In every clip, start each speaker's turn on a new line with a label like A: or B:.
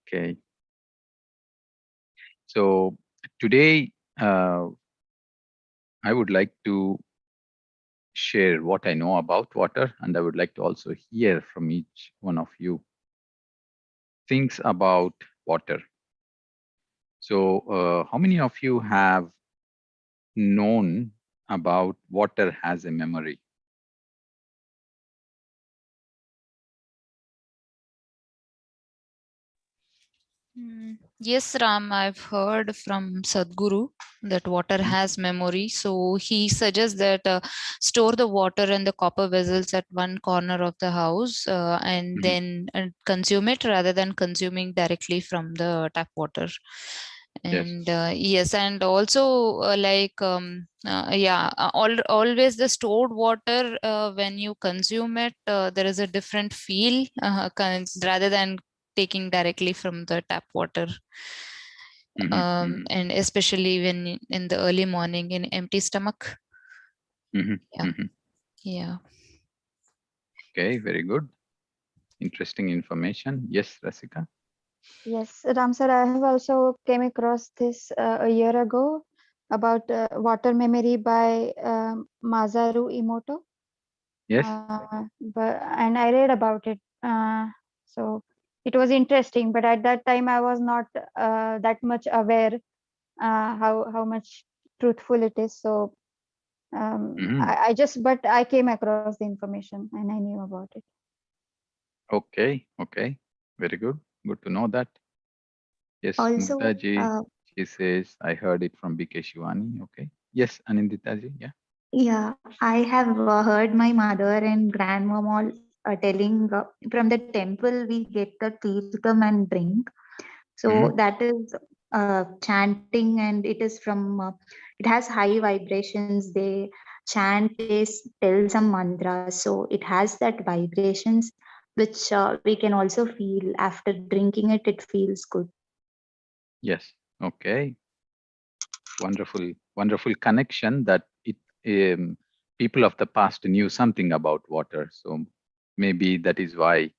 A: Okay. So today, I would like to share what I know about water, and I would like to also hear from each one of you things about water. So, how many of you have known about water has a memory?
B: Yes, Ram, I've heard from Sadhguru that water
A: Mhm.
B: has memory. So he suggests that store the water in the copper vessels at one corner of the house and
A: Mhm.
B: then consume it rather than consuming directly from the tap water.
A: Yes.
B: And yes, and also always the stored water when you consume it, there is a different feel rather than taking directly from the tap water.
A: Mhm. Mhm.
B: And especially when in the early morning in empty stomach.
A: Mhm.
B: Yeah.
A: Mhm.
B: Yeah.
A: Okay, very good. Interesting information. Yes, Rasika.
C: Yes, Ram sir, I have also came across this a year ago about water memory by Masaru Emoto.
A: Yes.
C: And I read about it. So it was interesting, but at that time I was not that much aware how much truthful it is. So
A: Mhm.
C: but I came across the information and I knew about it.
A: Okay. Okay. Very good. Good to know that. Yes,
D: Also,
A: Mugtaji. She says, I heard it from BK Shivani. Okay. Yes, Anindita ji. Yeah.
D: yeah, I have heard my mother and grandmom all telling from the temple we get the tirtham and drink. So
A: Mhm.
D: that is chanting, and it is from it has high vibrations. They chant, tell some mantras, so it has that vibrations which we can also feel after drinking it. It feels good.
A: Yes. Okay. Wonderful, wonderful connection that people of the past knew something about water. So maybe that is why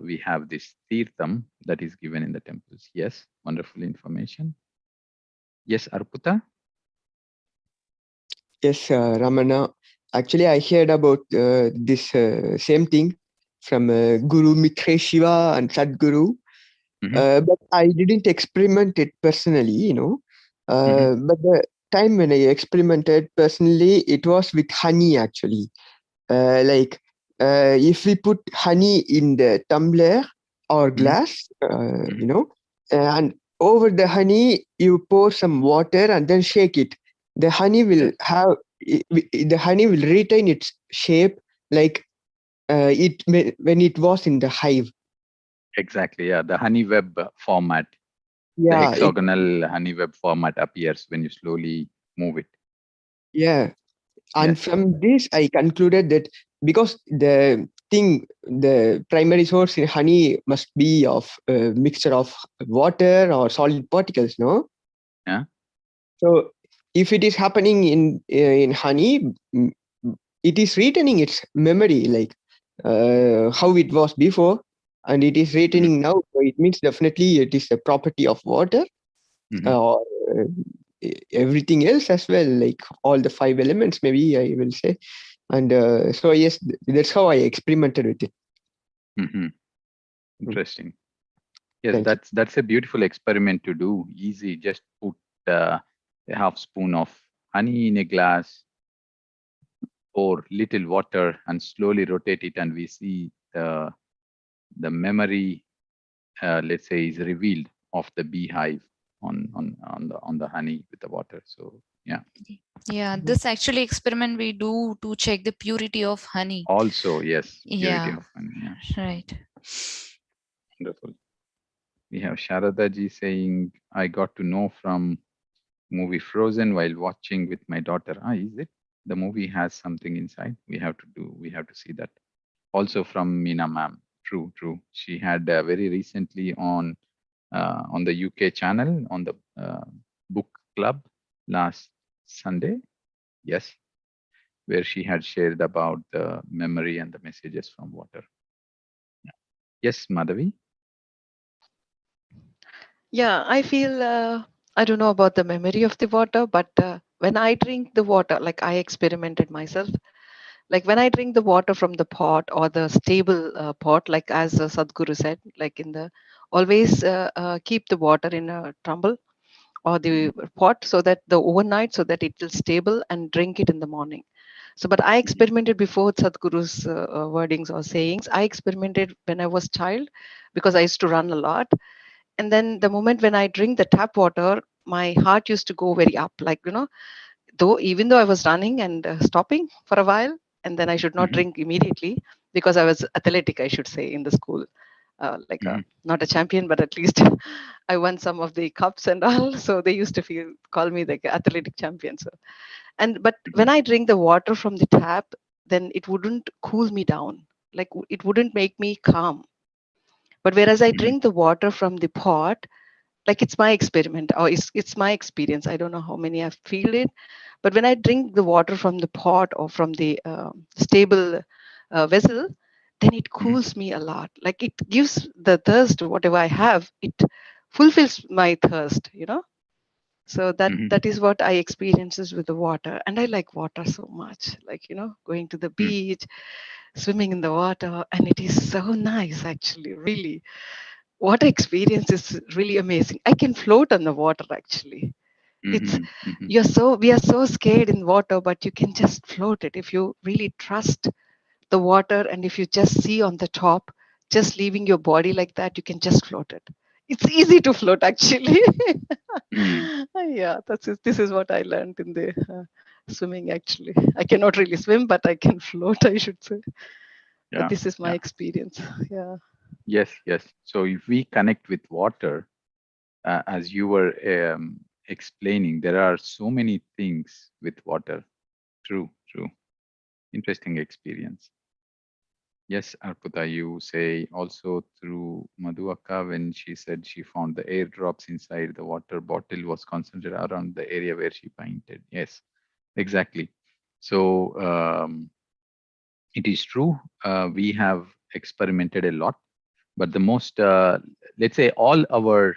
A: we have this tirtham that is given in the temples. Yes, wonderful information. Yes, Arputha.
E: Yes, Ramana. Actually, I heard about this same thing from Guru Mitra Shiva and Sadguru,
A: Hmm.
E: but I didn't experiment it personally,
A: Hmm.
E: But the time when I experimented personally, it was with honey actually. Like if we put honey in the tumbler or
A: Hmm.
E: glass,
A: Hmm.
E: and over the honey you pour some water and then shake it. The honey will
A: Yes,
E: have the honey will retain its shape like when it was in the hive.
A: exactly. Yeah, the honey web format, the
E: Yeah,
A: hexagonal honey web format appears when you slowly move it.
E: yeah. And
A: Yes.
E: from this, I concluded that because the primary source in honey must be of a mixture of water or solid particles, no?
A: Yeah.
E: So if it is happening in honey, it is retaining its memory, like how it was before, and it is
A: Hmm.
E: retaining now. So it means definitely it is a property of water
A: Hmm.
E: or everything else as well, like all the five elements, maybe I will say. And so yes, that's how I experimented with it.
A: Hmm.
E: Mm,
A: Interesting. Yes,
E: thank you.
A: that's a beautiful experiment to do. Easy, just put a half spoon of honey in a glass, pour little water, and slowly rotate it, and we see the memory, let's say, is revealed of the beehive on the honey with the water. So yeah.
B: Yeah,
E: Mhm.
B: this actually experiment we do to check the purity of honey.
A: Also, yes, purity
B: Yeah,
A: of honey. Yeah,
B: right.
A: wonderful. We have Sharada ji saying, "I got to know from movie Frozen while watching with my daughter." Ah, is it? The movie has something inside. We have to see that. Also from Meena ma'am. True, true. She had very recently on the UK channel on the book club last Sunday. Yes, where she had shared about the memory and the messages from water. Yeah. Yes, Madhavi.
F: Yeah, I feel I don't know about the memory of the water, but when I drink the water, like I experimented myself, like when I drink the water from the pot or the stable pot, like as Sadhguru said, like in the always keep the water in a tumble or the pot so that the overnight so that it will stable and drink it in the morning. So, but I experimented before Sadhguru's wordings or sayings. I experimented when I was child because I used to run a lot, and then the moment when I drink the tap water, my heart used to go very up, like though even though I was running and stopping for a while, and then I should not drink immediately because I was athletic, I should say, in the school, like not a champion, but at least I won some of the cups and all. So they used to call me like athletic champion. So but when I drink the water from the tap, then it wouldn't cool me down, like it wouldn't make me calm. But whereas I drink the water from the pot, like it's my experiment or it's my experience. I don't know how many I've feel it, but when I drink the water from the pot or from the stable vessel, then it cools me a lot. Like it gives the thirst, whatever I have, it fulfills my thirst, So that is what I experiences with the water, and I like water so much. Like going to the beach, swimming in the water, and it is so nice. Actually, really, water experience is really amazing. I can float on the water. Actually, it's we are so scared in water, but you can just float it if you really trust the water, and if you just see on the top, just leaving your body like that, you can just float it. It's easy to float, actually. Yeah, this is what I learned in the swimming. Actually, I cannot really swim, but I can float, I should say. But
A: Yeah.
F: this is my
A: Yeah.
F: experience. Yeah.
A: Yes. Yes. So if we connect with water, as you were explaining, there are so many things with water. True. True. Interesting experience. Yes, Arputha, you say also through Madhuaka when she said she found the airdrops inside the water bottle was concentrated around the area where she painted. Yes, exactly. So it is true. We have experimented a lot, but the most, let's say, all our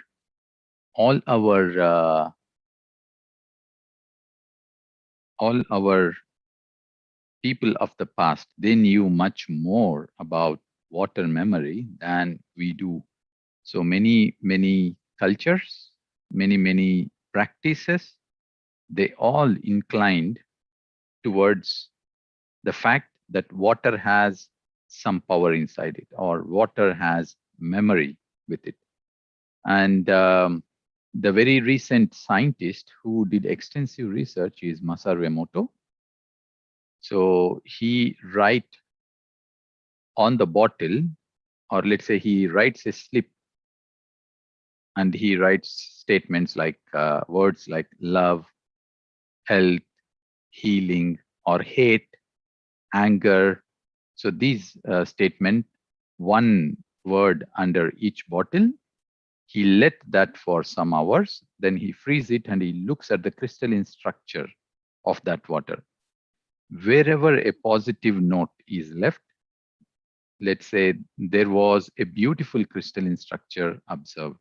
A: people of the past, they knew much more about water memory than we do. So many cultures, many practices, they all inclined towards the fact that water has some power inside it, or water has memory with it. And the very recent scientist who did extensive research is Masaru Emoto. So he write on the bottle, or let's say he writes a slip, and he writes statements like words like love, health, healing, or hate, anger. So these statement, one word under each bottle, he let that for some hours, then he frees it and he looks at the crystalline structure of that water. Wherever a positive note is left, let's say there was a beautiful crystalline structure observed.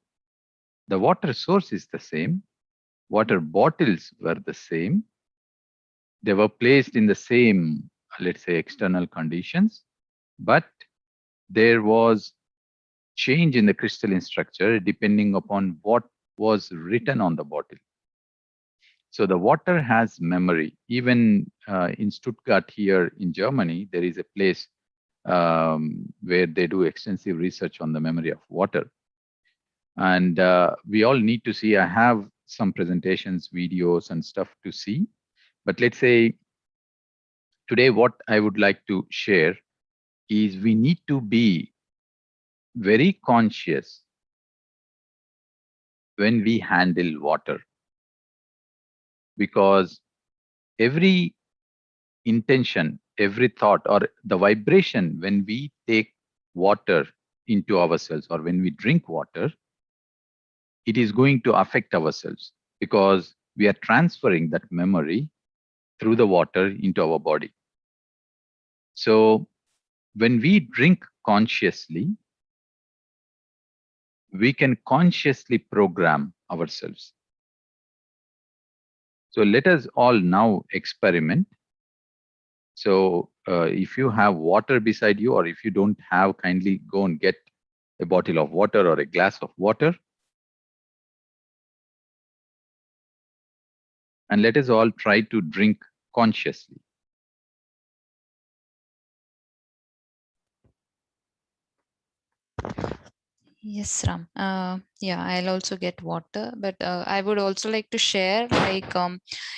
A: The water source is the same, water bottles were the same, they were placed in the same, let's say, external conditions, but there was change in the crystalline structure depending upon what was written on the bottle. So the water has memory. Even in Stuttgart here in Germany, there is a place where they do extensive research on the memory of water. And we all need to see, I have some presentations, videos and stuff to see. But let's say today what I would like to share is we need to be very conscious when we handle water, because every intention, every thought, or the vibration when we take water into ourselves or when we drink water, it is going to affect ourselves because we are transferring that memory through the water into our body. So when we drink consciously, we can consciously program ourselves. So let us all now experiment. So if you have water beside you, or if you don't have, kindly go and get a bottle of water or a glass of water. And let us all try to drink consciously.
B: Yes, Ram. Yeah, I'll also get water, but I would also like to share, like,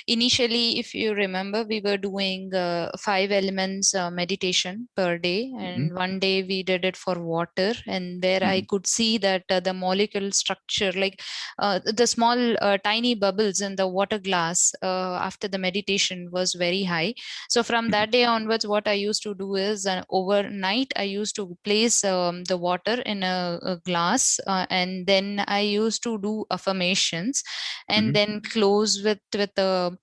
B: initially, if you remember, we were doing 5 elements meditation per day, and one day we did it for water, and there I could see that the molecule structure, like the small tiny bubbles in the water glass after the meditation was very high. So from that day onwards, what I used to do is overnight I used to place the water in a glass, and then I used to do affirmations, and then close with the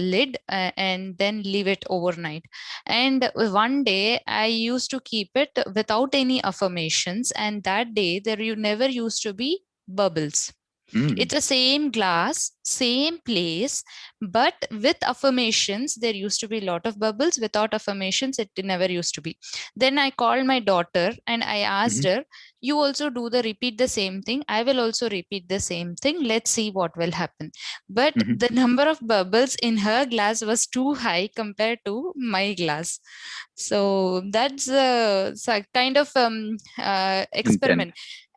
B: lid, and then leave it overnight. And one day I used to keep it without any affirmations, and that day there you never used to be bubbles. It's the same glass, same place, but with affirmations, there used to be a lot of bubbles. Without affirmations, it never used to be. Then I called my daughter and I asked her, you also repeat the same thing. I will also repeat the same thing. Let's see what will happen. But the number of bubbles in her glass was too high compared to my glass. So that's a kind of
A: Intent.
B: experiment.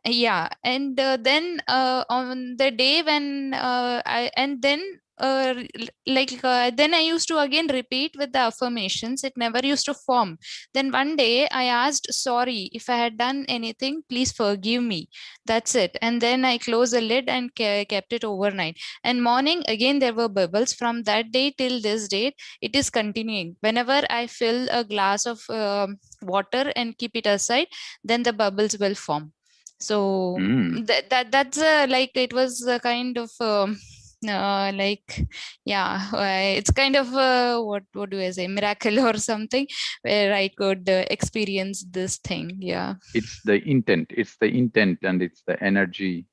B: Yeah, and then on the day when I and then then I used to again repeat with the affirmations. It never used to form. Then one day I asked, sorry if I had done anything, please forgive me. That's it. And then I closed the lid and kept it overnight. And morning again there were bubbles. From that day till this date it is continuing. Whenever I fill a glass of water and keep it aside, then the bubbles will form. So that's like it was a kind of like, yeah, it's kind of what do I say, miracle or something, where I could experience this thing. Yeah.
A: It's the intent. It's the intent, and it's the energy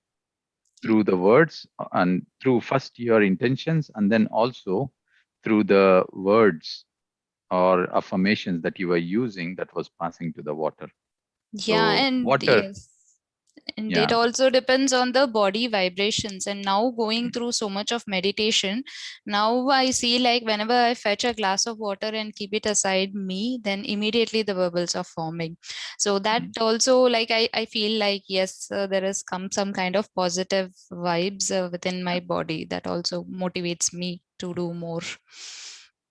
A: through the words, and through first your intentions, and then also through the words or affirmations that you were using that was passing to the water.
B: Yeah,
A: So
B: and
A: water,
B: yes, and it
A: yeah.
B: also depends on the body vibrations. And now going through so much of meditation, now I see, like, whenever I fetch a glass of water and keep it aside me, then immediately the bubbles are forming. So that also, like, I feel like, yes, there has come some kind of positive vibes within my body that also motivates me to do more.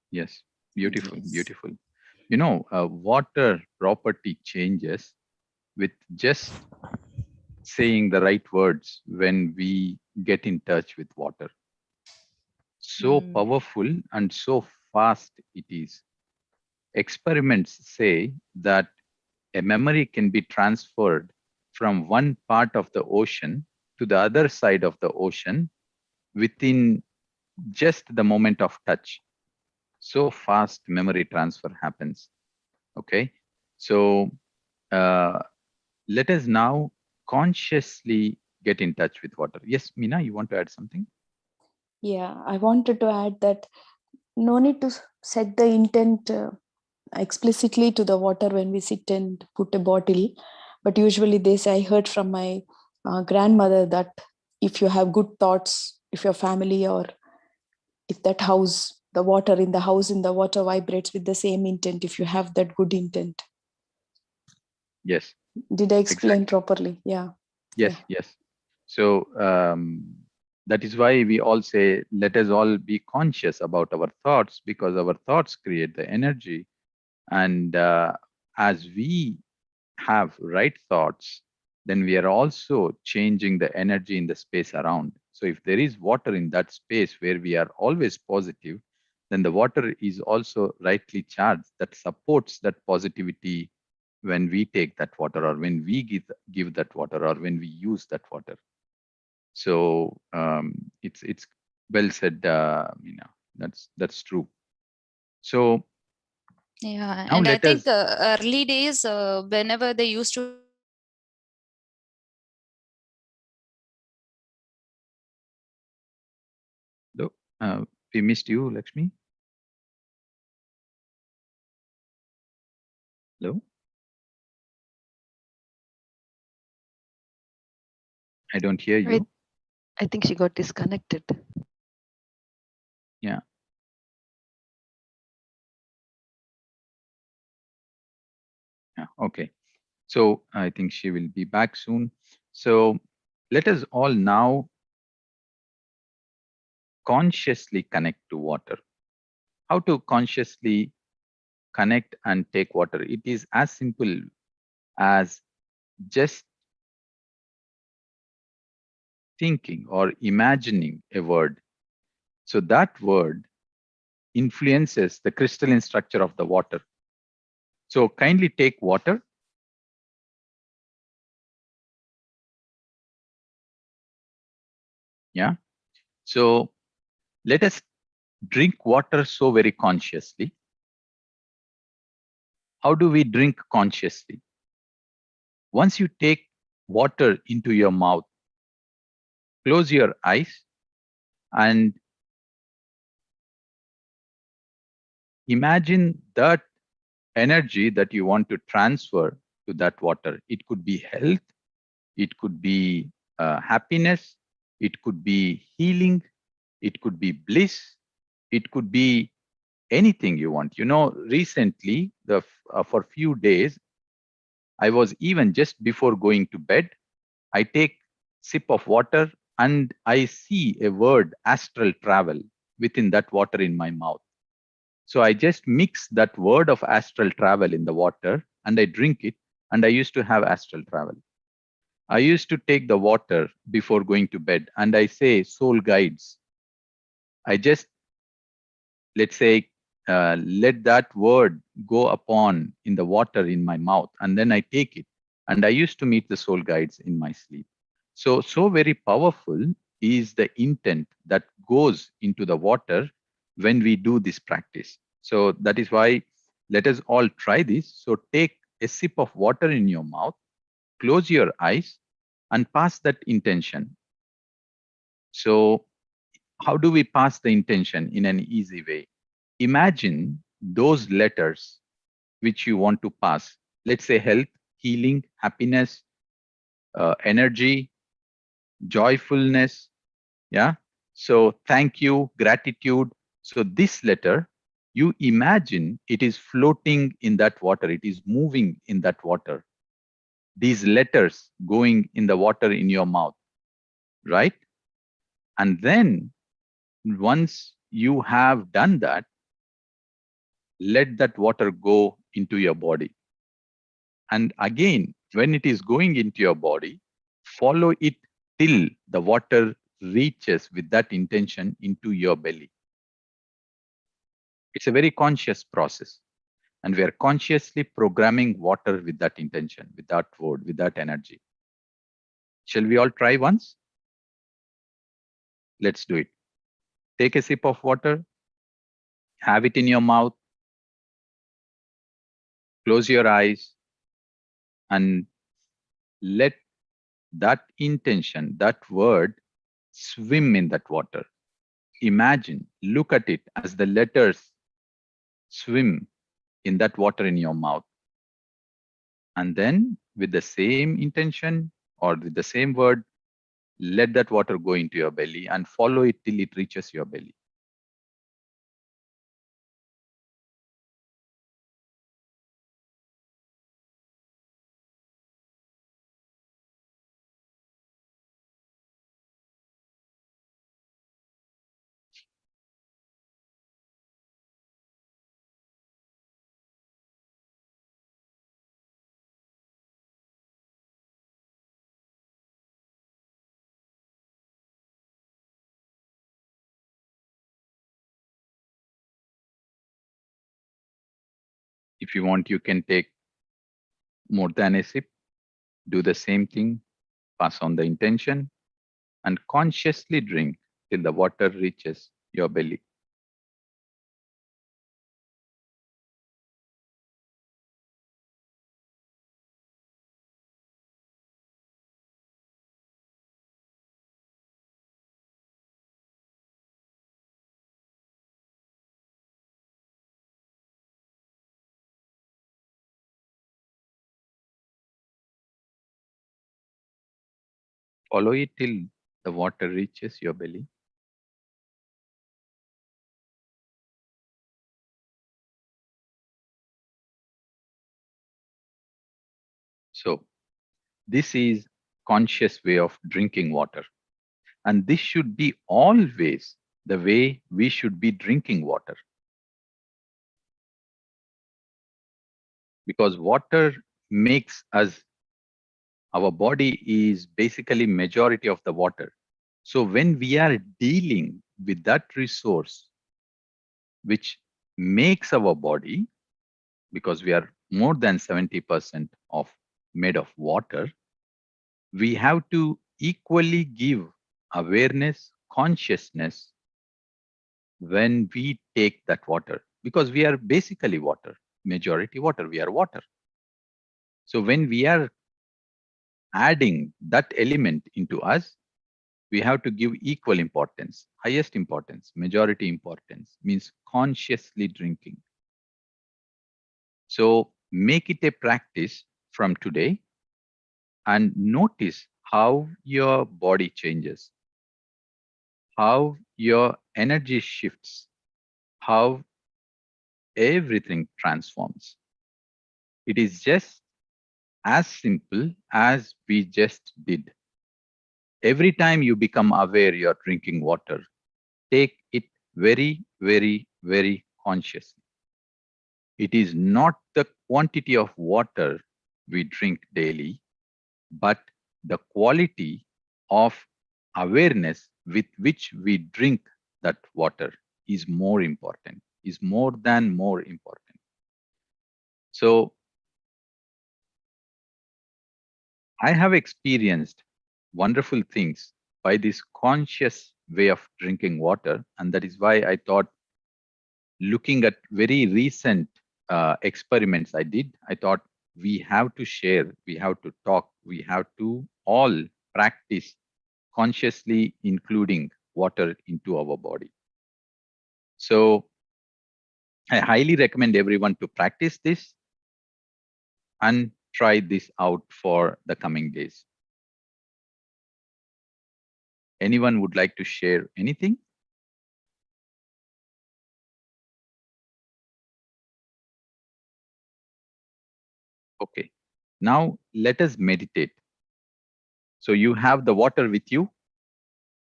A: Yes, beautiful,
B: Yes.
A: beautiful. You know, water property changes with just saying the right words when we get in touch with water. So powerful and so fast it is. Experiments say that a memory can be transferred from one part of the ocean to the other side of the ocean within just the moment of touch. So fast memory transfer happens. Okay. So uh, let us now consciously get in touch with water. Yes, Meena, you want to add something?
G: Yeah, I wanted to add that no need to set the intent explicitly to the water when we sit and put a bottle. But usually this I heard from my grandmother, that if you have good thoughts, if your family or if that house, the water in the house, in the water vibrates with the same intent, if you have that good intent.
A: Yes,
G: Did I explain
A: exactly.
G: properly? Yeah.
A: Yes,
G: Yeah.
A: yes. So that is why we all say, let us all be conscious about our thoughts, because our thoughts create the energy. And as we have right thoughts, then we are also changing the energy in the space around. So if there is water in that space where we are always positive, then the water is also rightly charged, that supports that positivity when we take that water, or when we give that water, or when we use that water. So it's well said, Meena. That's true. So
B: Yeah,
A: now
B: and I
A: let
B: think
A: us.
B: early days, whenever they used to
A: We missed you, Lakshmi. Hello? I don't hear you.
F: I think she got disconnected.
A: Yeah. Yeah. Okay. So I think she will be back soon. So let us all now consciously connect to water. How to consciously connect and take water? It is as simple as just thinking or imagining a word. So that word influences the crystalline structure of the water. So kindly take water. Yeah. So let us drink water so very consciously. How do we drink consciously? Once you take water into your mouth, close your eyes and imagine that energy that you want to transfer to that water. It could be health, it could be happiness, it could be healing, it could be bliss, it could be anything you want. You know, recently, for few days, I was even just before going to bed, I take sip of water and I see a word astral travel within that water in my mouth. So I just mix that word of astral travel in the water and I drink it, and I used to have astral travel. I used to take the water before going to bed and I say, soul guides. I just, let's say, let that word go upon in the water in my mouth, and then I take it. And I used to meet the soul guides in my sleep. So very powerful is the intent that goes into the water when we do this practice. So that is why let us all try this. So take a sip of water in your mouth, close your eyes, and pass that intention. So how do we pass the intention in an easy way? Imagine those letters which you want to pass. Let's say health, healing, happiness, energy, joyfulness. Yeah. So thank you, gratitude. So this letter, you imagine it is floating in that water. It is moving in that water. These letters going in the water in your mouth, right? And then once you have done that, let that water go into your body. And again, when it is going into your body, follow it till the water reaches with that intention into your belly. It's a very conscious process. And we are consciously programming water with that intention, with that word, with that energy. Shall we all try once? Let's do it. Take a sip of water, have it in your mouth, close your eyes, and let that intention, that word, swim in that water. Imagine, look at it as the letters swim in that water in your mouth. And then with the same intention or with the same word, let that water go into your belly and follow it till it reaches your belly. If you want, you can take more than a sip, do the same thing, pass on the intention, and consciously drink till the water reaches your belly. Follow it till the water reaches your belly. So this is conscious way of drinking water. And this should be always the way we should be drinking water. Because water makes us, our body is basically majority of the water. So when we are dealing with that resource, which makes our body, because we are more than 70% of made of water, we have to equally give awareness, consciousness when we take that water, because we are basically water, majority water, we are water. So when we are adding that element into us, we have to give equal importance, highest importance, majority importance, means consciously drinking. So make it a practice from today and notice how your body changes, how your energy shifts, how everything transforms. It is just as simple as we just did. Every time you become aware you're drinking water, take it very, very, very consciously. It is not the quantity of water we drink daily, but the quality of awareness with which we drink that water is more important, is more than more important. So I have experienced wonderful things by this conscious way of drinking water. And that is why I thought, looking at very recent experiments I did, I thought we have to share, we have to talk, we have to all practice consciously including water into our body. So I highly recommend everyone to practice this and try this out for the coming days. Anyone would like to share anything? Okay, now let us meditate. So you have the water with you.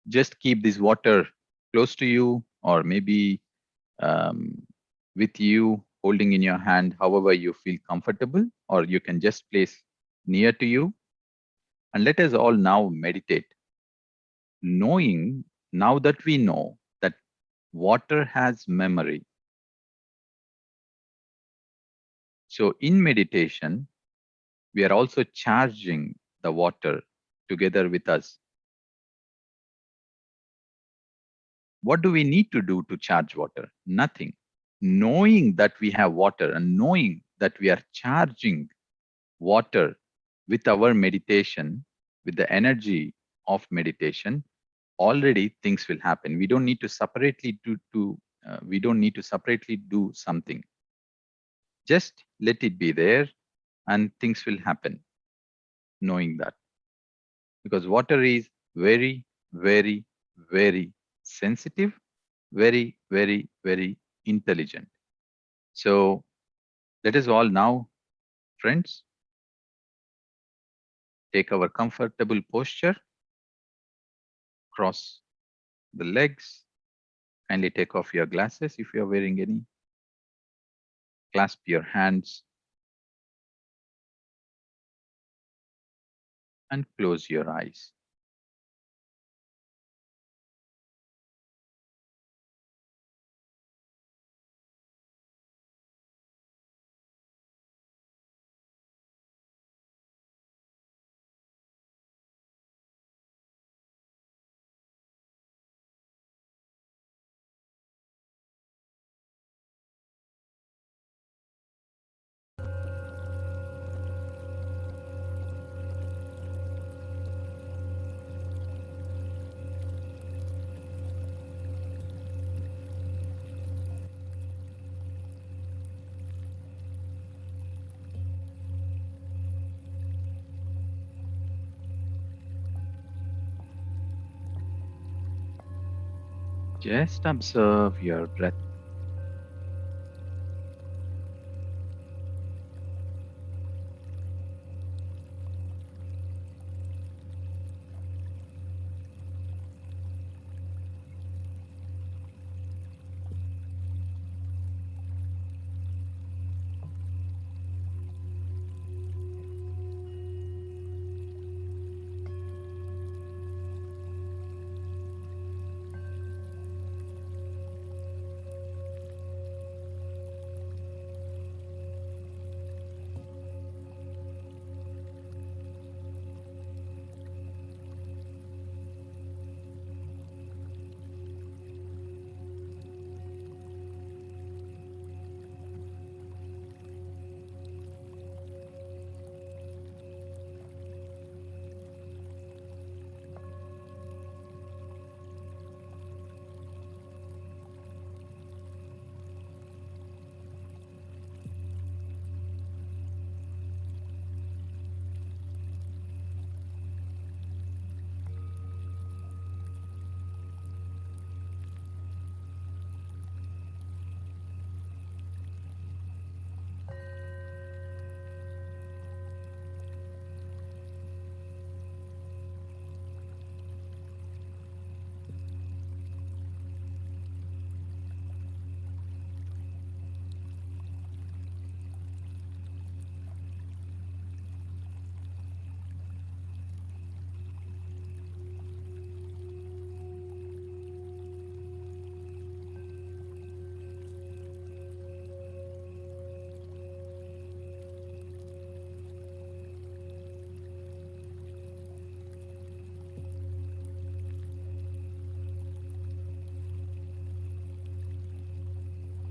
A: Just keep this water close to you, or maybe with you, holding in your hand, however you feel comfortable, or you can just place near to you. And let us all now meditate, knowing, now that we know that water has memory. So in meditation, we are also charging the water together with us. What do we need to do to charge water? Nothing. Knowing that we have water and knowing that we are charging water with our meditation, with the energy of meditation, already things will happen. We don't need to separately we don't need to separately do something. Just let it be there and things will happen, knowing that. Because water is very, very, very sensitive, very, very, very intelligent. So let us all now, friends, take our comfortable posture, cross the legs, kindly take off your glasses if you are wearing any, clasp your hands and close your eyes. Just observe your breath.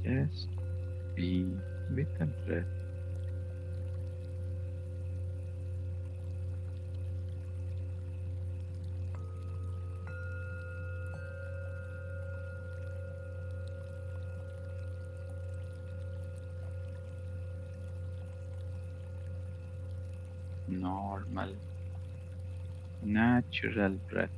A: Just be with the breath. Normal, natural breath.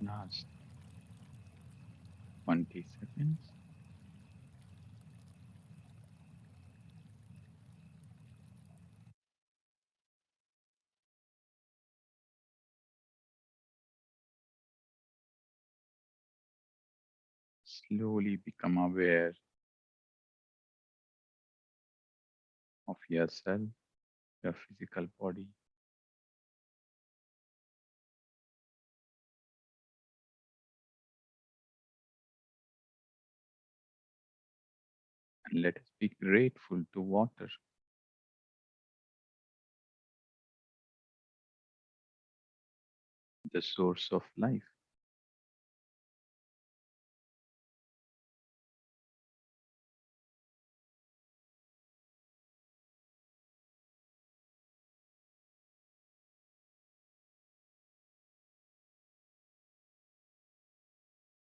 A: Last 20 seconds. Slowly become aware of yourself, your physical body. And let us be grateful to water, the source of life.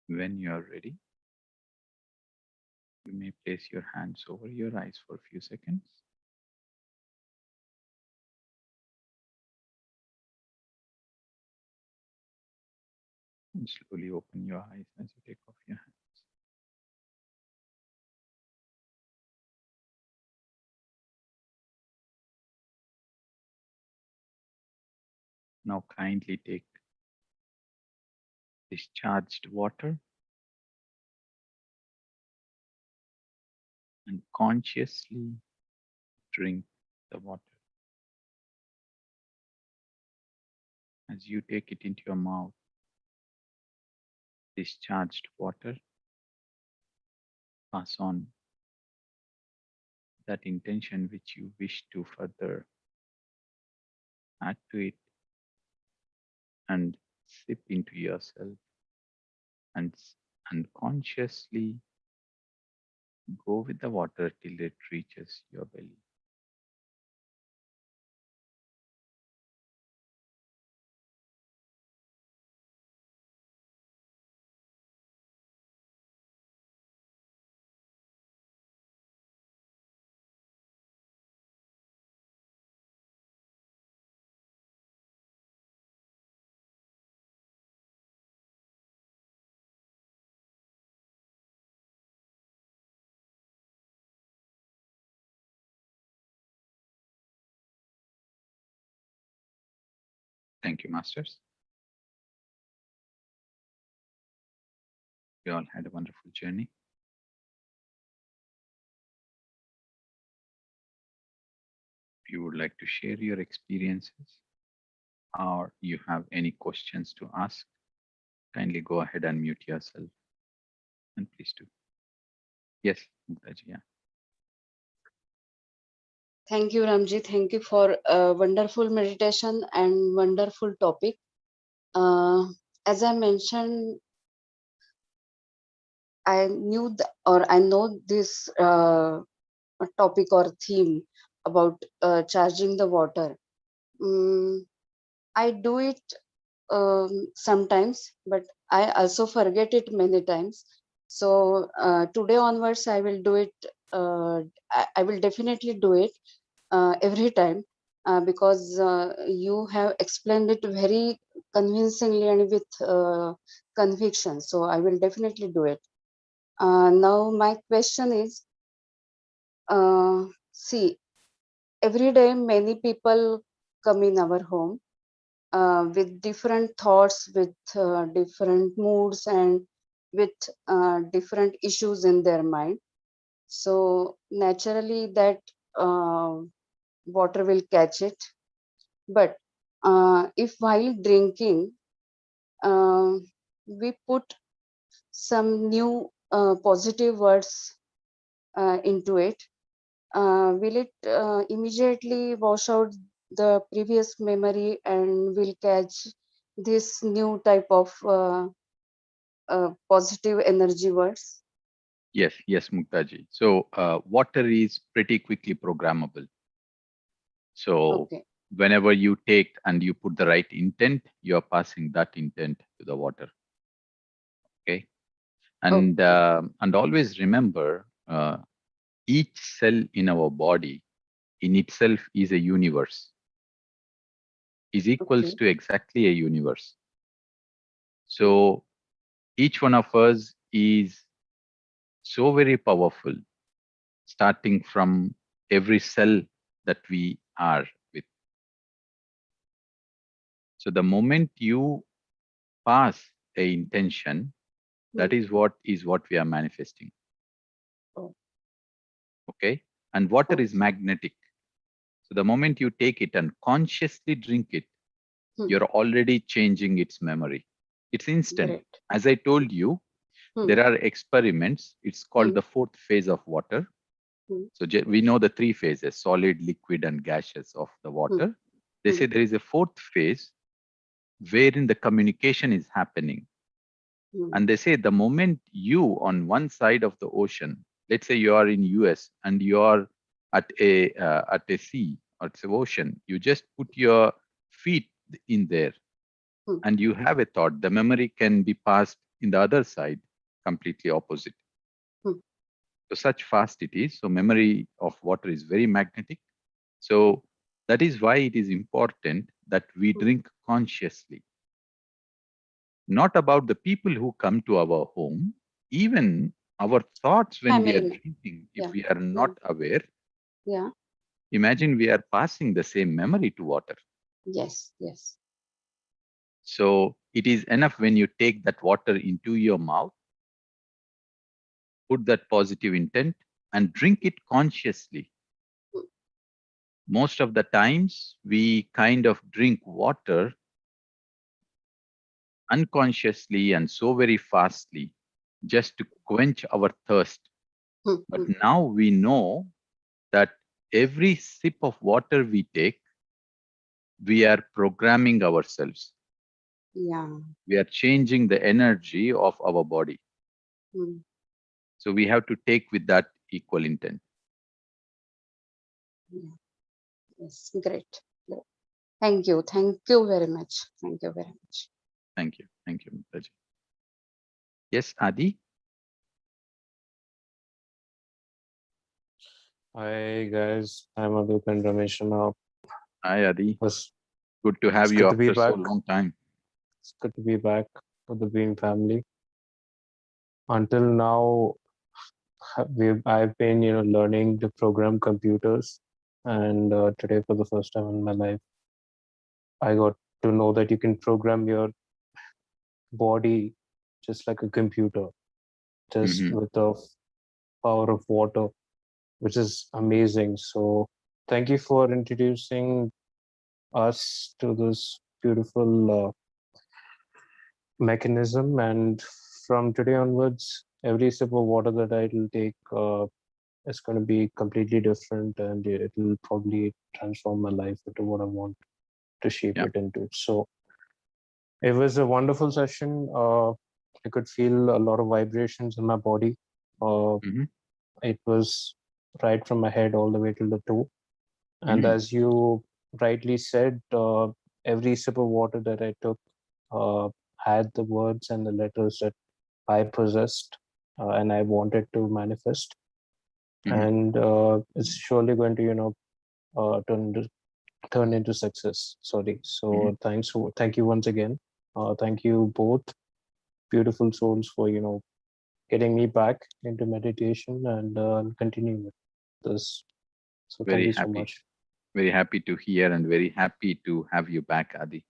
A: When you are ready, you may place your hands over your eyes for a few seconds. And slowly open your eyes as you take off your hands. Now kindly take discharged water and consciously drink the water. As you take it into your mouth, discharged water, pass on that intention which you wish to further add to it and sip into yourself and, and consciously go with the water till it reaches your belly. Thank you, Masters. We all had a wonderful journey. If you would like to share your experiences or you have any questions to ask, kindly go ahead and mute yourself and please do. Yes, Muktaji, yeah.
H: Thank you, Ramji. Thank you for a wonderful meditation and wonderful topic. As I mentioned, I knew or I know this topic or theme about charging the water. I do it sometimes, but I also forget it many times. So today onwards, I will do it. I will definitely do it every time because you have explained it very convincingly and with conviction. So I will definitely do it. Now my question is, see, every day many people come in our home with different thoughts, with different moods, and with different issues in their mind. So naturally, that water will catch it. But if while drinking, we put some new positive words into it, will it immediately wash out the previous memory and will catch this new type of positive energy words?
A: Yes, yes, Muktaji. So water is pretty quickly programmable. So
H: Okay.
A: whenever you take and you put the right intent, you're passing that intent to the water. Okay. And always remember, each cell in our body in itself is a universe, is equals
H: Okay.
A: to exactly a universe. So each one of us is so very powerful, starting from every cell that we are with. So the moment you pass a intention, that is what we are manifesting.
H: Oh.
A: Okay. And water
H: Oh.
A: is magnetic. So the moment you take it and consciously drink it, you're already changing its memory. It's instant.
H: Great.
A: As I told you, there are experiments. It's called the fourth phase of water. So we know the three phases, solid, liquid, and gaseous of the water. They say there is a fourth phase wherein the communication is happening. And they say the moment you on one side of the ocean, let's say you are in US and you are at a sea or it's an ocean, you just put your feet in there and you have a thought, the memory can be passed in the other side, completely opposite. So such fast it is. So memory of water is very magnetic. So that is why it is important that we drink consciously. Not about the people who come to our home, even our thoughts when we are drinking, if we are not aware, imagine we are passing the same memory to water.
H: Yes, yes.
A: So it is enough when you take that water into your mouth, put that positive intent and drink it consciously. Most of the times we kind of drink water unconsciously and so very fastly just to quench our thirst. But now we know that every sip of water we take, we are programming ourselves.
H: Yeah.
A: We are changing the energy of our body. So we have to take with that equal intent.
H: Yeah. Yes, great. Great. Thank you. Thank you very much. Thank you very much.
A: Thank you. Thank you, Mitaji. Yes, Adi?
I: Hi guys, I'm Arputha and Ramesh now.
A: Hi, Adi.
I: Was
A: good to have you after so long time.
I: It's good to be back with the Beam family. Until now, I've been learning to program computers, and today for the first time in my life, I got to know that you can program your body just like a computer, just with the power of water, which is amazing. So thank you for introducing us to this beautiful mechanism. And from today onwards, every sip of water that I will take is going to be completely different, and it will probably transform my life into what I want to shape it into. So it was a wonderful session. I could feel a lot of vibrations in my body. It was right from my head all the way to the toe. And as you rightly said, every sip of water that I took had the words and the letters that I possessed and I wanted to manifest. And it's surely going to, turn into success. Sorry. So thank you once again. Thank you both, beautiful souls, for getting me back into meditation and continuing with this. So
A: Very
I: thank you
A: happy.
I: so much.
A: Very happy to hear and very happy to have you back, Adi.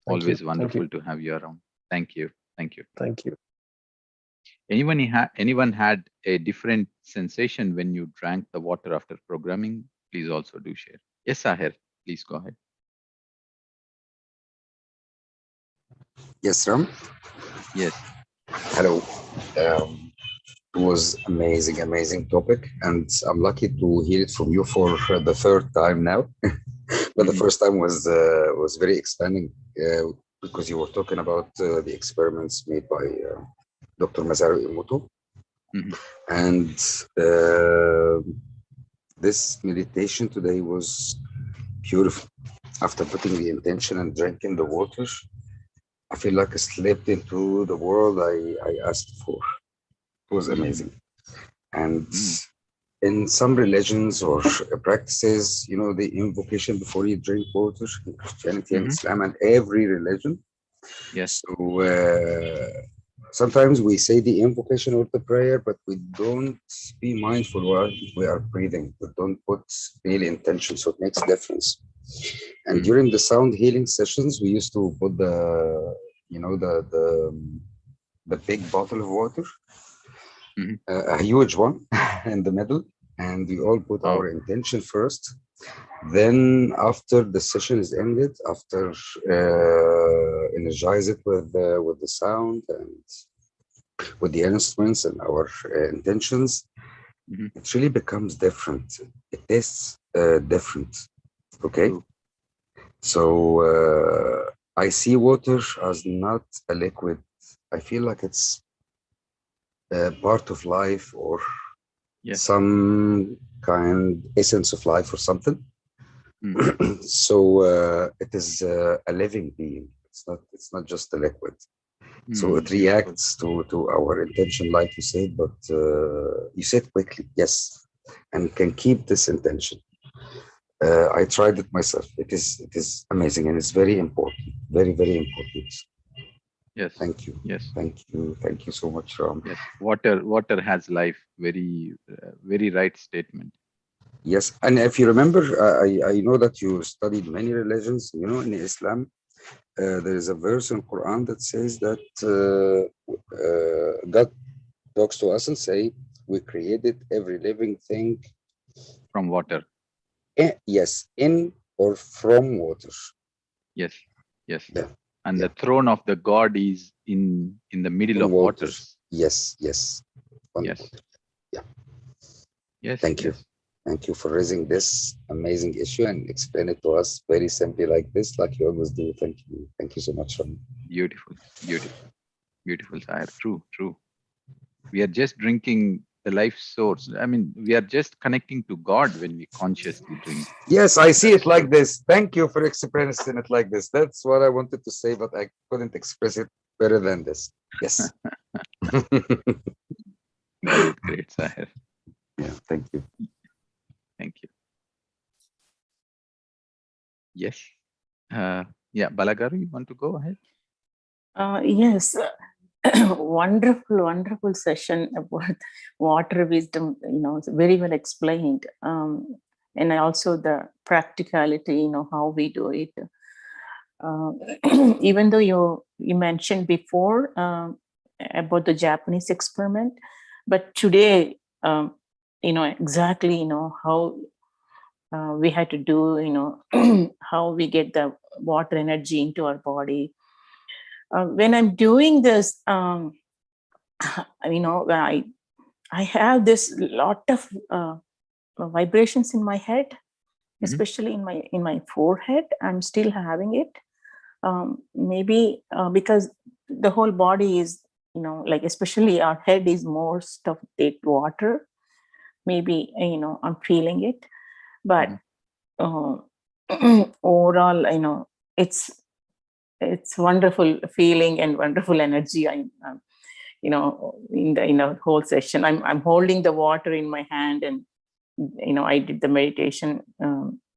A: Always wonderful to have you around. Thank you. Thank you.
I: Thank you.
A: Anyone had a different sensation when you drank the water after programming? Please also do share. Yes, Sahir, please go ahead.
J: Yes, Ram.
A: Yes.
J: Hello. It was amazing topic, and I'm lucky to hear it from you for the third time now. But the first time was very expanding because you were talking about the experiments made by Dr. Masaru Emoto, and this meditation today was beautiful. After putting the intention and drinking the water, I feel like I slipped into the world I asked for. It was amazing. And in some religions or practices, the invocation before you drink water in Christianity and Islam and every religion,
A: Yes.
J: So sometimes we say the invocation or the prayer, but we don't be mindful while we are breathing. We don't put real intention, so it makes a difference. And
A: Mm.
J: during the sound healing sessions, we used to put the big bottle of water,
A: Mhm.
J: a huge one, in the middle, and we all put
A: Oh.
J: our intention first. Then, after the session is ended, after energize it with the sound and with the instruments and our intentions,
A: Mhm.
J: it really becomes different. It tastes different. Okay,
A: True.
J: so I see water as not a liquid. I feel like it's part of life or
A: Yes.
J: some kind essence of life or something.
A: Mm.
J: So it is a living being. It's not just a liquid. So it
A: Beautiful.
J: reacts to our intention, like you said, but you said quickly, yes, and can keep this intention. I tried it myself. It is amazing and it's very important, very very important.
A: Yes.
J: Thank you,
A: Yes.
J: thank you so much, Ram.
A: Yes. Water has life. Very right statement.
J: Yes, and if you remember, I know that you studied many religions. You know, in Islam, there is a verse in Quran that says that God talks to us and say, "We created every living thing,
A: From water.
J: yes, in or from water."
A: Yes. Yes.
J: Yeah,
A: And the
J: yeah,
A: throne of the God is in the middle
J: in
A: of
J: water.
A: waters.
J: Yes, yes, on
A: Yes.
J: water. Yeah,
A: Yes.
J: thank you.
A: Yes.
J: Thank you for raising this amazing issue and explain it to us very simply like this, like you always do. Thank you. Thank you so much, Ram.
A: Beautiful. Beautiful. Beautiful, Sire. True. True. We are just drinking the life source. I mean, we are just connecting to God when we consciously drink.
J: Yes, I see
A: That's
J: it like
A: true.
J: this. Thank you for expressing it like this. That's what I wanted to say, but I couldn't express it better than this. Yes.
A: Great, Sahir.
J: Yeah, thank you.
A: Thank you. Yes. Yeah, Balagaru, you want to go ahead?
G: Yes, wonderful session about water wisdom. It's very well explained, and also the practicality. How we do it. Even though you mentioned before about the Japanese experiment, but today, exactly, how we had to do, how we get the water energy into our body. When I'm doing this, when I have this lot of vibrations in my head, especially in my forehead. I'm still having it. Maybe because the whole body is, like especially our head is more stuffed with water. Maybe I'm feeling it, but uh, overall, it's wonderful feeling and wonderful energy. In a whole session, I'm holding the water in my hand, and I did the meditation.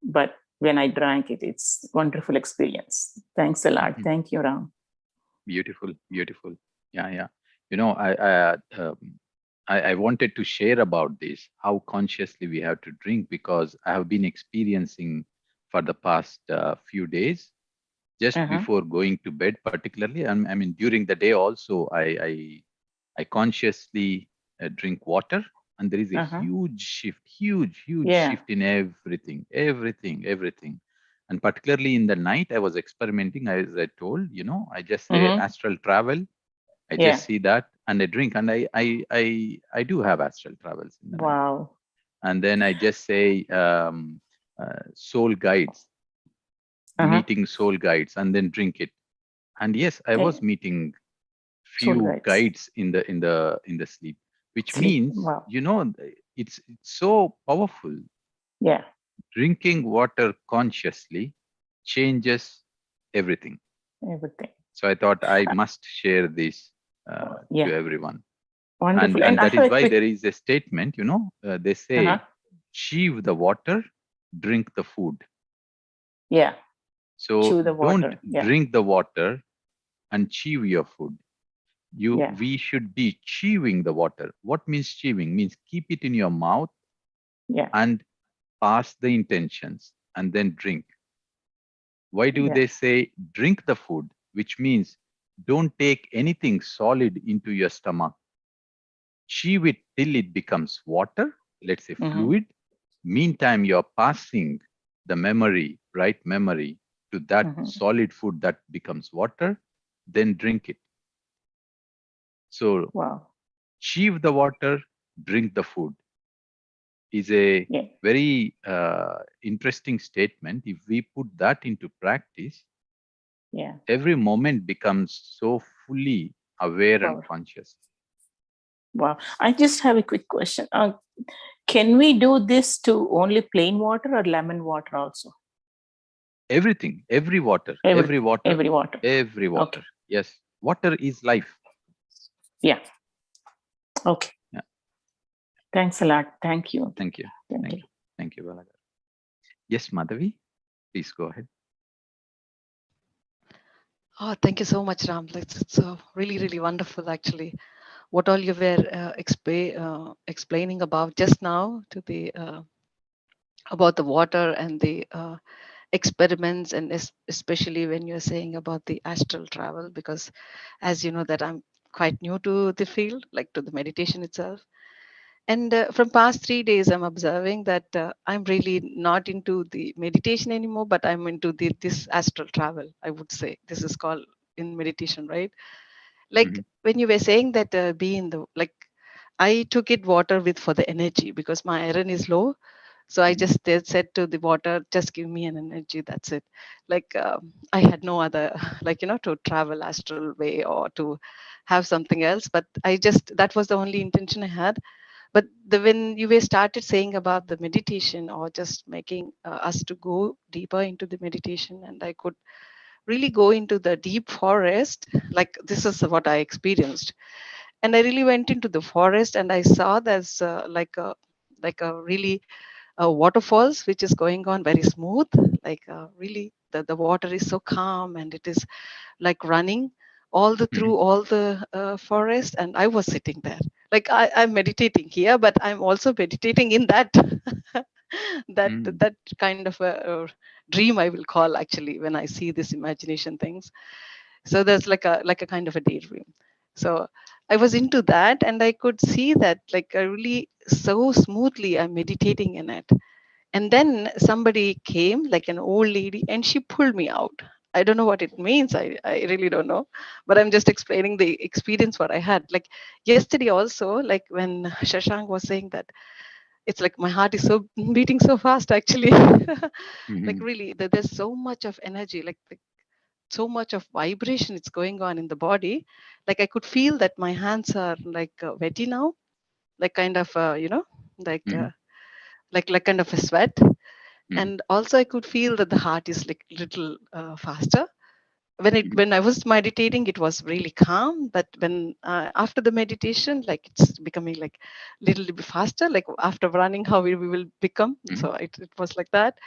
G: But when I drank it, it's wonderful experience. Thanks a lot. Thank you, Ram.
A: Beautiful, beautiful. Yeah, yeah. I wanted to share about this, how consciously we have to drink, because I have been experiencing for the past few days, just before going to bed, particularly. I mean, during the day also, I consciously drink water, and there is a huge shift in everything. And particularly in the night, I was experimenting, as I told, I just say astral travel. I just see that and I drink, and I do have astral travels in the night.
G: Wow.
A: And then I just say soul guides, meeting soul guides, and then drink it. And yes, I was meeting
G: Soul
A: few guides in the sleep, which
G: sleep.
A: means
G: Wow.
A: it's so powerful.
G: Yeah.
A: Drinking water consciously changes everything.
G: Everything.
A: So I thought I must share this
G: Yeah.
A: to everyone.
G: Wonderful.
A: And
G: I
A: that
G: have
A: is
G: a
A: why
G: quick.
A: there is a statement, they say, chew the water, drink the food.
G: Yeah.
A: So
G: Chew the
A: don't
G: water. Yeah.
A: drink the water, and chew your food.
K: Yeah.
A: We should be chewing the water. What means chewing? Means keep it in your mouth
K: Yeah.
A: and pass the intentions and then drink. Why do
K: Yeah.
A: they say drink the food? Which means don't take anything solid into your stomach. Chew it till it becomes water, let's say
K: Mm-hmm.
A: fluid. Meantime, you're passing the memory, bright memory, to that
K: Mm-hmm.
A: solid food that becomes water, then drink it. So,
K: Wow.
A: chew the water, drink the food is a
K: Yeah.
A: very interesting statement. If we put that into practice,
K: Yeah.
A: every moment becomes so fully aware and
K: Wow.
A: conscious.
K: Wow. I just have a quick question. Can we do this to only plain water or lemon water also?
A: Everything, every water, every
K: Everything.
A: water,
K: Every water.
A: every water.
K: Okay.
A: Yes, water is life.
K: Yeah. Okay.
A: Yeah.
K: Thanks a lot. Thank you.
A: Thank you.
K: Thank
A: Thank
K: you.
A: you. Thank you, Balagar. Yes, Madhavi, please go ahead.
F: Oh, thank you so much, Ram. It's really, really wonderful, actually. What all you were explaining about just now to the about the water and the experiments, and especially when you're saying about the astral travel, because as you know that I'm quite new to the field, like to the meditation itself. And from past 3 days, I'm observing that I'm really not into the meditation anymore, but I'm into this astral travel. I would say this is called in meditation, right? Like when you were saying that be in the like, I took it water with for the energy because my iron is low. So I just said to the water, just give me an energy. That's it. Like I had no other, like, to travel astral way or to have something else. But that was the only intention I had. But when you were started saying about the meditation or just making us to go deeper into the meditation, and I could really go into the deep forest, like this is what I experienced. And I really went into the forest and I saw there's like a really waterfalls which is going on very smooth, like really the water is so calm and it is like running all the through all the forest, and I was sitting there like I'm meditating here, but I'm also meditating in that that kind of a dream, I will call, actually, when I see this imagination things. So there's like a kind of a daydream. So I was into that and I could see that like I really so smoothly I'm meditating in it. And then somebody came, like an old lady, and she pulled me out. I don't know what it means. I really don't know. But I'm just explaining the experience what I had. Like yesterday also, like when Shashank was saying that, it's like my heart is so beating so fast, actually. Like really, there's so much of energy, like so much of vibration it's going on in the body. Like I could feel that my hands are like wetty now, like kind of, like, like kind of a sweat. And also I could feel that the heart is like little faster. When I was meditating, it was really calm, but when after the meditation, like it's becoming like little bit faster, like after running how we will become. So it was like that.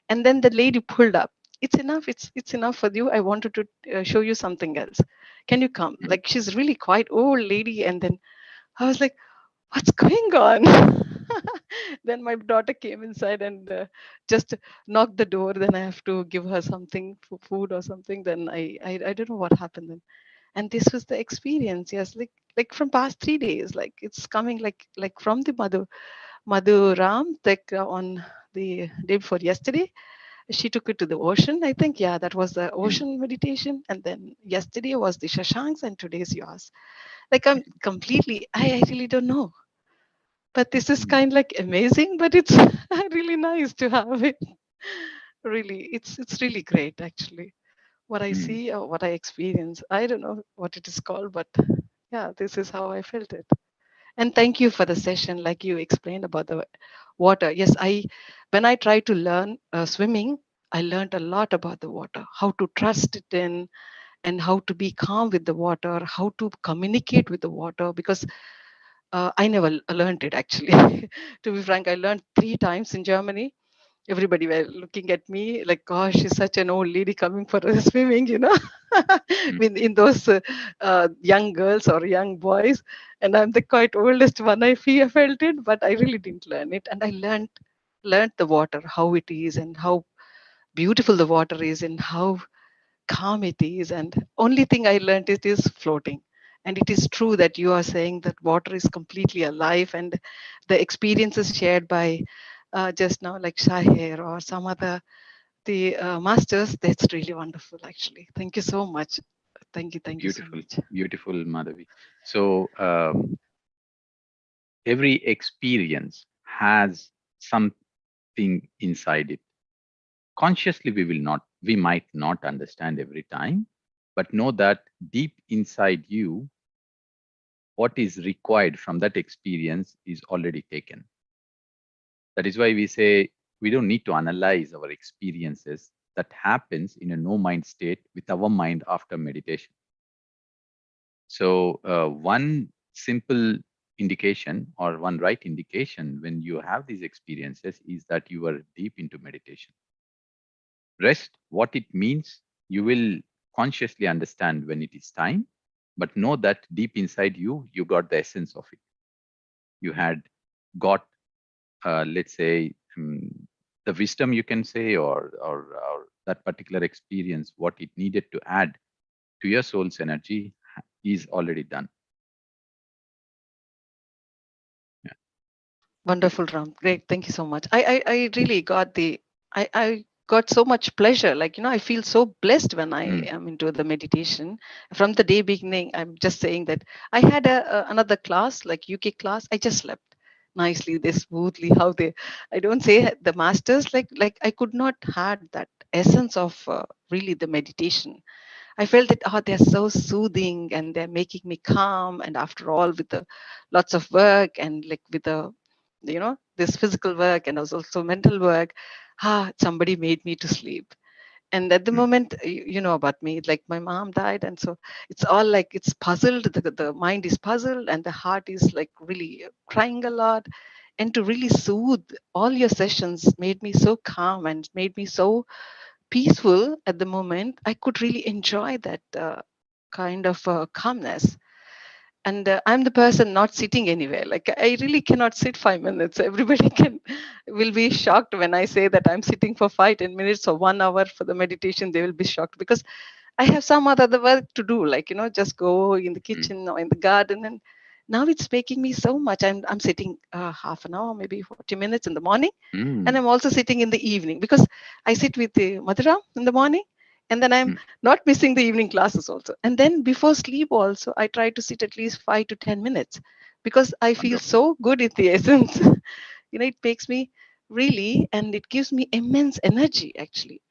F: And then the lady pulled up. It's enough, it's enough for you. I wanted to show you something else. Can you come? Like she's really quite old lady. And then I was like, what's going on? Then my daughter came inside and just knocked the door. Then I have to give her something, food or something. Then I don't know what happened then. And this was the experience. Yes, like from past 3 days, like it's coming like from the Madhuram, like on the day before yesterday. She took it to the ocean. I think, yeah, that was the ocean meditation. And then yesterday was the Shashanks and today's yours. Like I'm completely, I really don't know. But this is kind of like amazing, but it's really nice to have it. Really, it's really great, actually. What I see or what I experience, I don't know what it is called, but yeah, this is how I felt it. And thank you for the session, like you explained about the water. Yes, when I tried to learn swimming, I learned a lot about the water, how to trust it in, and how to be calm with the water, how to communicate with the water, because I never learned it, actually. To be frank, I learned 3 times in Germany. everybody were looking at me like, gosh, she's such an old lady coming for swimming, in those young girls or young boys. And I'm the quite oldest one. Felt it, but I really didn't learn it. And I learned the water, how it is and how beautiful the water is and how calm it is. And only thing I learned it is floating. And it is true that you are saying that water is completely alive, and the experiences shared by just now, like Shahir or some other the masters, that's really wonderful. Actually, thank you so much. Thank you so
A: Beautiful,
F: much.
A: beautiful, Madhavi. So every experience has something inside it. Consciously, we might not understand every time, but know that deep inside you, what is required from that experience is already taken. That is why we say we don't need to analyze our experiences. That happens in a no mind state with our mind after meditation. So one simple indication or one right indication when you have these experiences is that you are deep into meditation. Rest, what it means, you will consciously understand when it is time, but know that deep inside you, you got the essence of it. You had got, let's say, the wisdom, you can say, or that particular experience, what it needed to add to your soul's energy is already done. Yeah,
F: Wonderful,
A: beautiful.
F: Ram. Great. Thank you so much. I really got I got so much pleasure. Like, I feel so blessed when I
A: Mm,
F: am into the meditation. From the day beginning, I'm just saying that I had another class, like UK class. I just slept nicely, they smoothly, how they, I don't say the masters, like I could not had that essence of really the meditation. I felt that, they're so soothing and they're making me calm. And after all, with the lots of work and like with the, this physical work and also mental work, somebody made me to sleep. And at the
A: mm,
F: moment, you know about me, like my mom died. And so it's all like it's puzzled. The mind is puzzled and the heart is like really crying a lot. And to really soothe all your sessions made me so calm and made me so peaceful at the moment. I could really enjoy that kind of calmness. And I'm the person not sitting anywhere. Like I really cannot sit 5 minutes. Everybody will be shocked when I say that I'm sitting for 5-10 minutes or 1 hour for the meditation. They will be shocked because I have some other work to do, like, just go in the
A: mm,
F: kitchen or in the garden. And now it's making me so much. I'm sitting half an hour, maybe 40 minutes in the morning. And
A: mm,
F: I'm also sitting in the evening because I sit with the Madhura in the morning. And then I'm
A: mm.
F: not missing the evening classes also. And then before sleep also, I try to sit at least 5 to 10 minutes because I feel
A: Wonderful.
F: so good in the essence. It makes me really, and it gives me immense energy actually.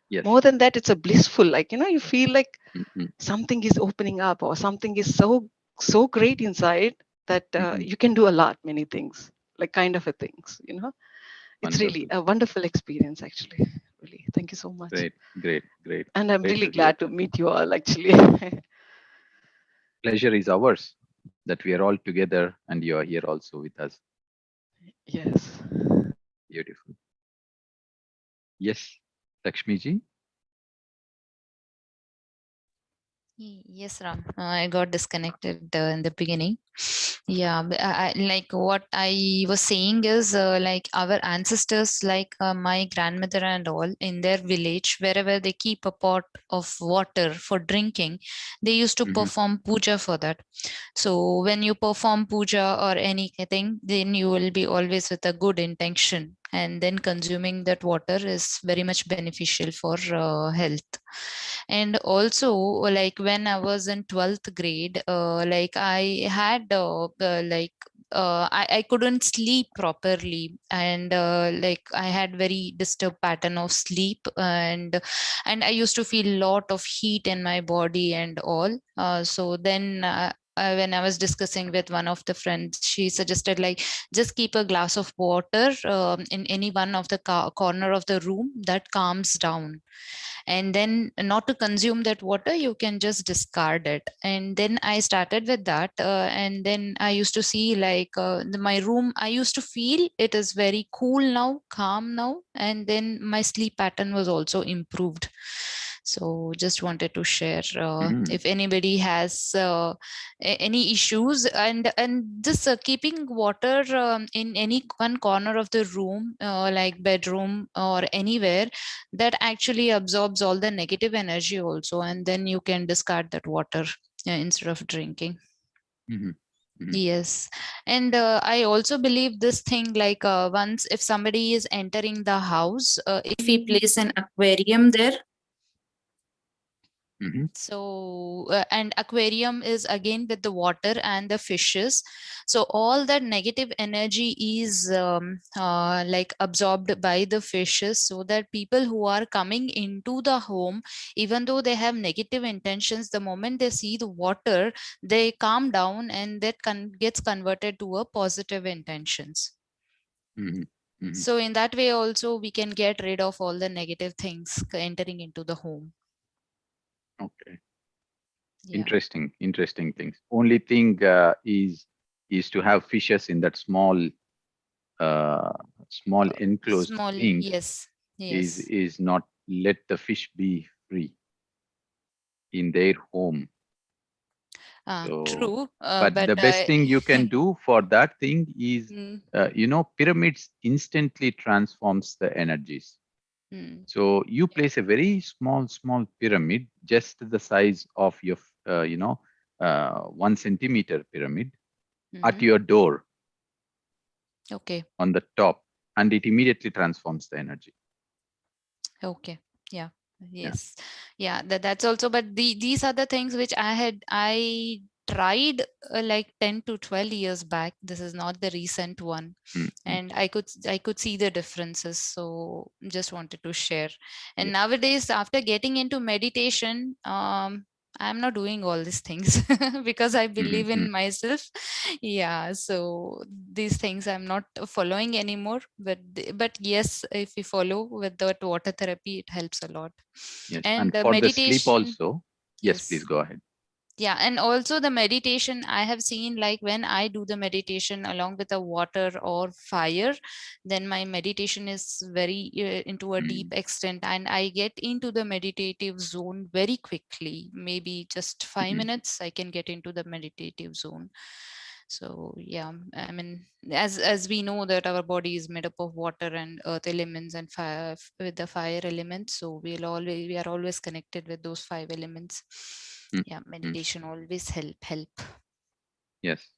A: Yes.
F: More than that, it's a blissful, like, you feel like
A: Mm, mm,
F: something is opening up or something is so great inside that
A: mhm.
F: you can do a lot, many things, like kind of a things, it's really
A: Wonderful.
F: a wonderful experience actually. Really, thank you so much.
A: Great, great, great.
F: And I'm
A: Great
F: really
A: to hear.
F: glad to meet you all actually.
A: Pleasure is ours that we are all together and you are here also with us.
F: Yes.
A: Beautiful. Yes, Lakshmi ji.
B: Yes, Ram. I got disconnected in the beginning. Yeah, like what I was saying is like our ancestors, like my grandmother and all, in their village, wherever they keep a pot of water for drinking, they used to
A: Mhm,
B: perform puja for that. So when you perform puja or anything, then you will be always with a good intention, and then consuming that water is very much beneficial for health. And also, like when I was in 12th grade, like I had I couldn't sleep properly, and like I had very disturbed pattern of sleep, and I used to feel lot of heat in my body and all. So then when I was discussing with one of the friends, she suggested like just keep a glass of water in any one of the corner of the room that calms down, and then not to consume that water, you can just discard it. And then I started with that, and then I used to see like my room, I used to feel it is very cool now, calm now, and then my sleep pattern was also improved. So just wanted to share if anybody has any issues, and this keeping water in any one corner of the room, like bedroom or anywhere, that actually absorbs all the negative energy also, and then you can discard that water instead of drinking. Yes. And I also believe this thing, like once if somebody is entering the house, if we place an aquarium there, so and aquarium is again with the water and the fishes, so all that negative energy is like absorbed by the fishes, so that people who are coming into the home, even though they have negative intentions, the moment they see the water, they calm down, and that gets converted to a positive intentions. So in that way also we can get rid of all the negative things entering into the home.
A: Okay.
B: Yeah.
A: Interesting things. Only thing is to have fishes in that small enclosed
B: Small,
A: thing.
B: yes.
A: Is not let the fish be free in their home.
B: True,
A: but
B: but
A: the best thing you can do for that thing is, pyramids instantly transforms the energies. So you place a very small pyramid, just the size of your, 1 centimeter pyramid at your door.
B: Okay.
A: On the top, and it immediately transforms the energy.
B: Okay. Yeah. Yes. Yeah. That's also. But these are the things which I tried like 10 to 12 years back. This is not the recent one, and I could see the differences. So just wanted to share. And nowadays, after getting into meditation, I'm not doing all these things because I believe in myself. Yeah. So these things I'm not following anymore. But yes, if we follow with that water therapy, it helps a lot.
A: Yes.
B: And the
A: for
B: meditation,
A: the sleep also. Yes, please go ahead.
B: Yeah, and also the meditation, I have seen like when I do the meditation along with the water or fire, then my meditation is very into a deep extent, and I get into the meditative zone very quickly. Maybe just 5 minutes, I can get into the meditative zone. So yeah, I mean, as we know that our body is made up of water and earth elements and fire, with the fire element, so we are always connected with those 5 elements. Yeah, meditation always help.
A: Yes.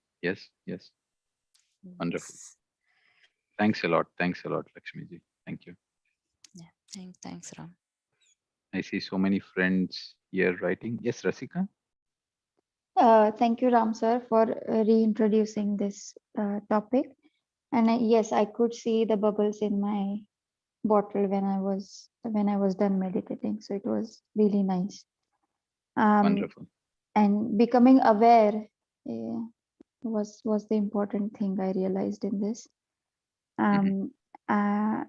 A: Wonderful. Thanks a lot, Lakshmiji. Thank you.
B: Yeah, thanks, Ram.
A: I see so many friends here writing. Yes, Rasika.
C: Thank you, Ram sir, for reintroducing this topic. And yes, I could see the bubbles in my bottle when I was done meditating. So it was really nice.
A: Wonderful.
C: And becoming aware was the important thing I realized in this. And I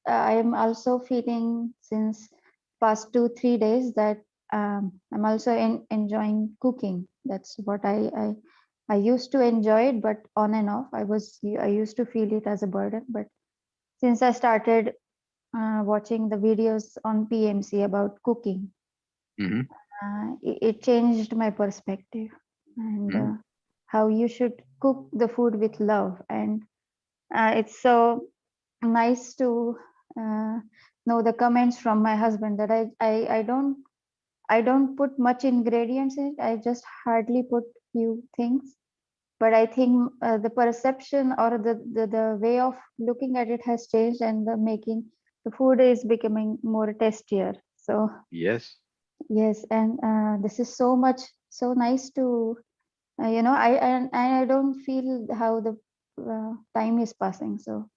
C: am also feeling since past 2-3 days that I'm also enjoying cooking. That's what I used to enjoy it, but on and off. I used to feel it as a burden, but since I started watching the videos on PMC about cooking, it changed my perspective, and how you should cook the food with love. And it's so nice to know the comments from my husband that I don't put much ingredients in it. I just hardly put few things, but I think the perception or the way of looking at it has changed, and the food is becoming more tastier. So
A: yes,
C: and this is so nice to I don't feel how the time is passing. So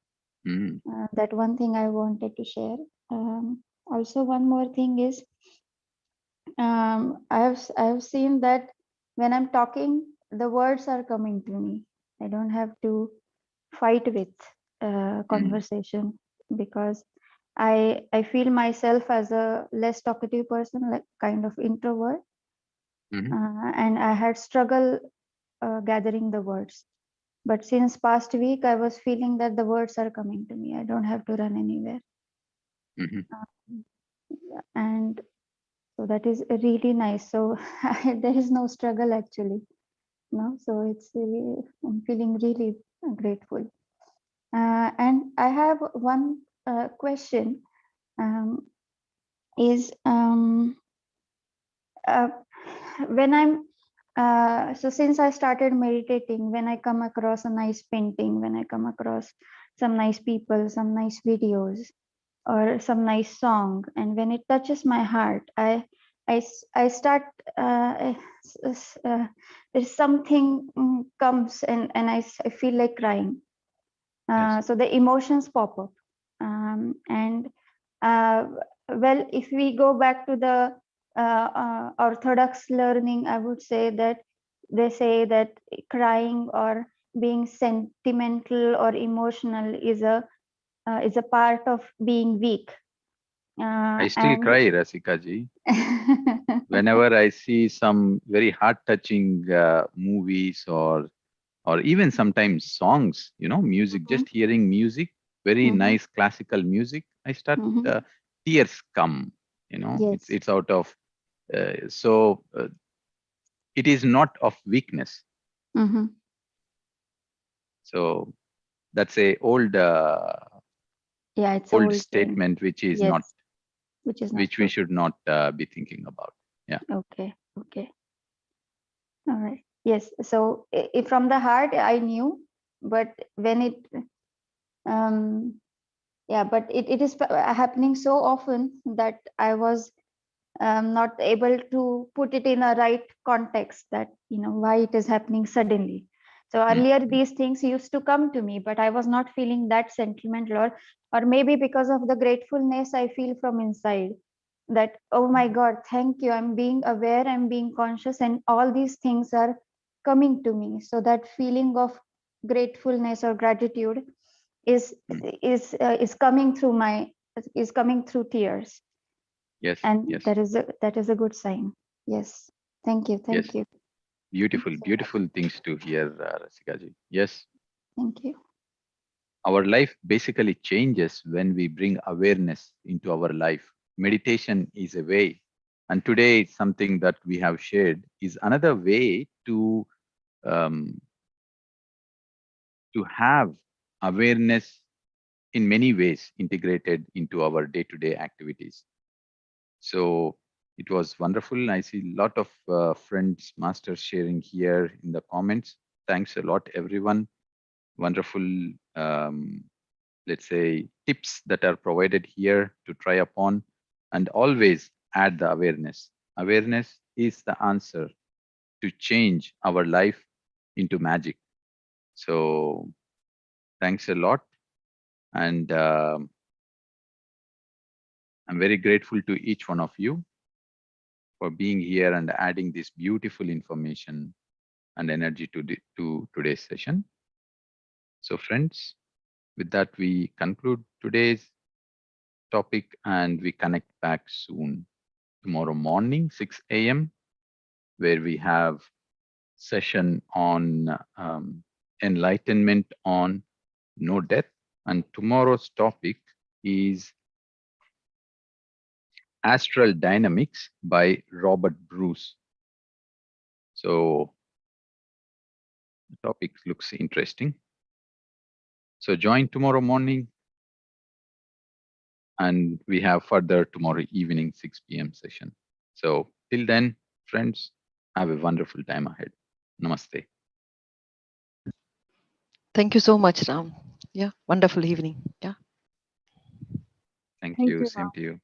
C: that one thing I wanted to share. Also, one more thing is I have seen that when I'm talking, the words are coming to me. I don't have to fight with conversation, because I feel myself as a less talkative person, like kind of introvert, and I had struggle gathering the words. But since past week, I was feeling that the words are coming to me. I don't have to run anywhere. And so that is really nice. So there is no struggle actually. No, so it's really, I'm feeling really grateful. And I have one question. Is when I'm so since I started meditating, when I come across a nice painting, when I come across some nice people, some nice videos, or some nice song, and when it touches my heart, I start there's something comes, and I feel like crying. So the emotions pop up, and well, if we go back to the orthodox learning, I would say that they say that crying or being sentimental or emotional is a part of being weak.
A: I still cry, Rasika ji. Whenever I see some very heart-touching movies, or even sometimes songs, music, just hearing music, very nice classical music, I start tears come.
C: Yes.
A: It's out of so it is not of weakness. So that's a old
C: yeah, it's
A: old
C: old
A: statement, which is
C: yes.
A: not,
C: which is not
A: which
C: true.
A: we should not be thinking about. Yeah.
C: Okay. All right. Yes. So from the heart, I knew, but when it, yeah, but it is happening so often that I was not able to put it in a right context, that, why it is happening suddenly. So earlier these things used to come to me, but I was not feeling that sentimental, or maybe because of the gratefulness I feel from inside, that, oh my God, thank you, I'm being aware, I'm being conscious, and all these things are coming to me. So that feeling of gratefulness or gratitude is coming through tears.
A: Yes.
C: And
A: yes.
C: that is a good sign. Yes. Thank you.
A: Yes.
C: You.
A: Beautiful,
C: So
A: beautiful things to hear, Rasika ji. Yes.
C: Thank you.
A: Our life basically changes when we bring awareness into our life. Meditation is a way. And today, something that we have shared is another way to have awareness in many ways integrated into our day-to-day activities. So it was wonderful. I see a lot of friends, masters sharing here in the comments. Thanks a lot, everyone. Wonderful, let's say, tips that are provided here to try upon, and always add the awareness. Awareness is the answer to change our life into magic. So thanks a lot. And I'm very grateful to each one of you for being here and adding this beautiful information and energy to today's session. So friends, with that, we conclude today's topic, and we connect back soon tomorrow morning, 6 a.m., where we have session on enlightenment on no death. And tomorrow's topic is Astral Dynamics by Robert Bruce. So the topic looks interesting. So join tomorrow morning, and we have further tomorrow evening, 6 p.m. session. So till then, friends, have a wonderful time ahead. Namaste.
F: Thank you so much, Ram. Yeah, wonderful evening. Yeah.
A: Thank
C: Thank
A: you.
C: you,
A: Same to you.